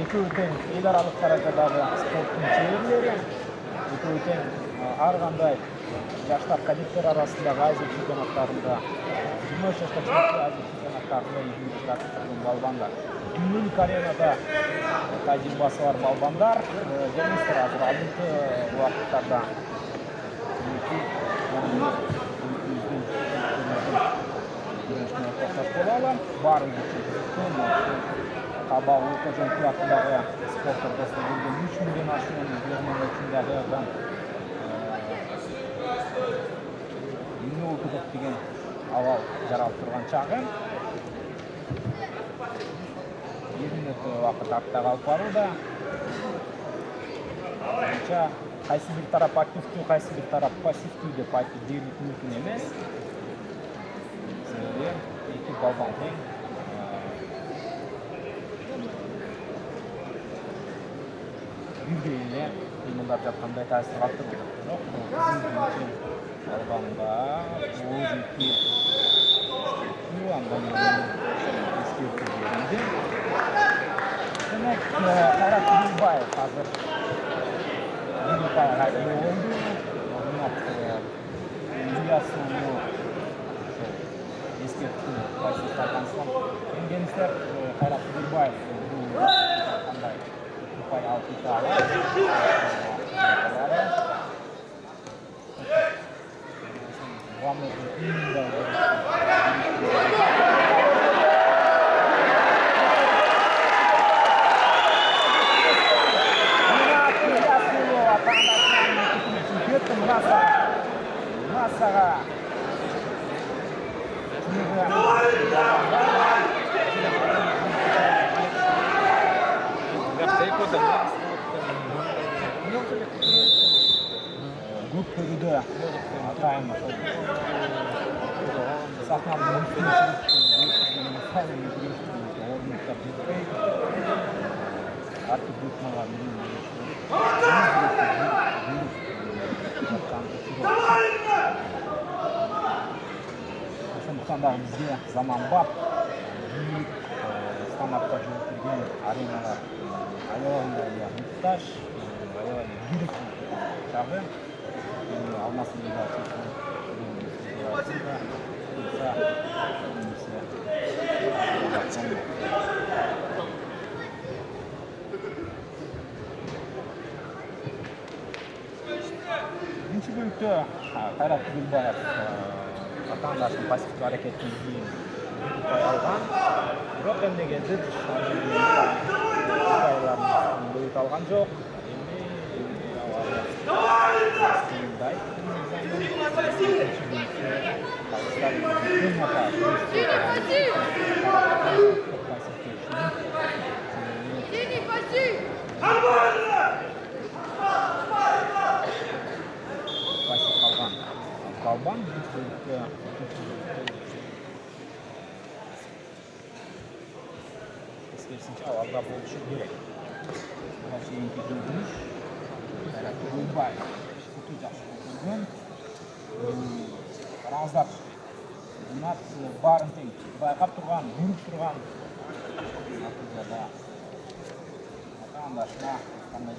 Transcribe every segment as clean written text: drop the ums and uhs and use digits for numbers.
экөө тең эл аралык даражадагы спорттун чеберлери, экөө тең ар кандай жаштар кадеттер арасындагы Азия чемпионаттарында, 23 жашка чейинки Азия чемпионаттарында ийгилик таратып жүргөн балбандар. Күнүлүк аренада тажрыйбасы бар балбандар, жеңилиштер азыр алдыңкы убакыттарда баары Кабал Лукашенко атындагы спорт ортосунда жүргөн 3 миңден ашуун көрөрмөн үчүн Минул деген авал жаралып турган чагы. 2 мүнөт убакыт артта калып барууда. Кайсы бир тарап активдүү, кайсы бир тарап пассивдүү деп айтып берүү мүмкүн эмес. Себеби эки балбан тең бирдей эле кыймылдап жаткандай таасир калтырып жатат. Бирок балбанда позитив андан эскертүү берилди. Демек, Кайрат Кудайбаев азыр Gençler Kayrat Kudaybayev qanday upai alib keta Masaga Grup bölüdü atayım. Sahnalı artık grupmalar Sonuçta bizge zaman bap, büyük standartta жүргізілген ареналар аяларында мұқтаж, гирif жағы, алмасын Birinci bölükte Kayrat Kudaybayev vatandaşın pasifik hareketini ұпай алған. Бирок эмнегедир ұпайларын бөлүп алған жок. Балбан eskерсинче авалда болушу керек. Буга чейинки жүргүнүш Кайрат Кудайбаев өтө жакшы көргөн. Караңыздар, Ринат баарын тең байкап турган, көрүп турган натыйжада атаандашына кандай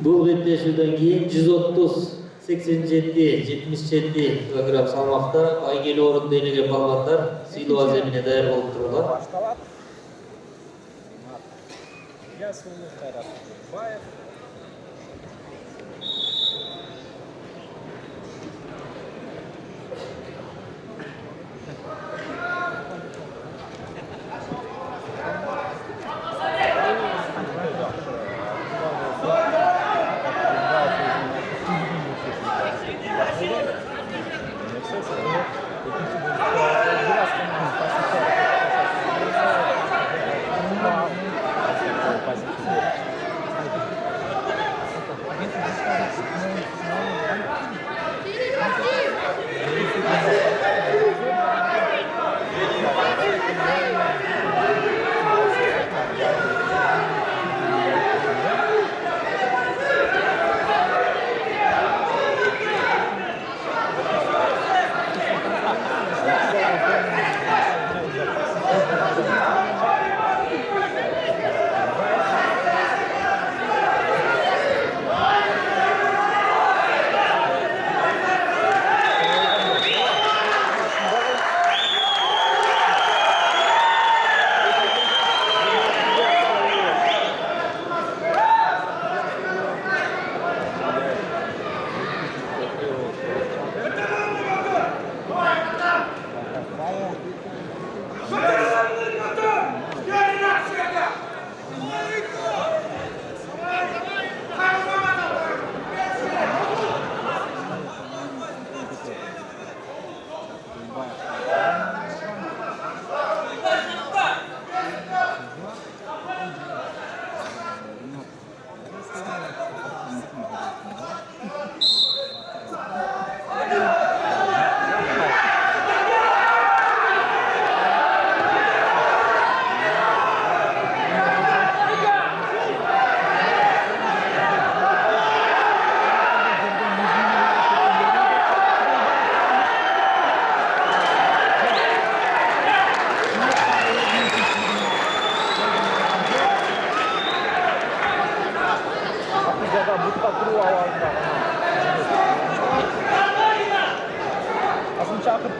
Бұл беттешүүдөн кийин 130-87-77 кг салмакта байгелүү орунду ээлеген балбандар сыйлоо аземине даяр болуп турулат. Башталат. Кайрат Кудайбаев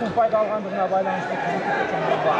Erkin fayda algandыгына байланыштуу кызыктуу чоңдор бар.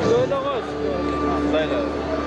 Böyle koş. Böyle.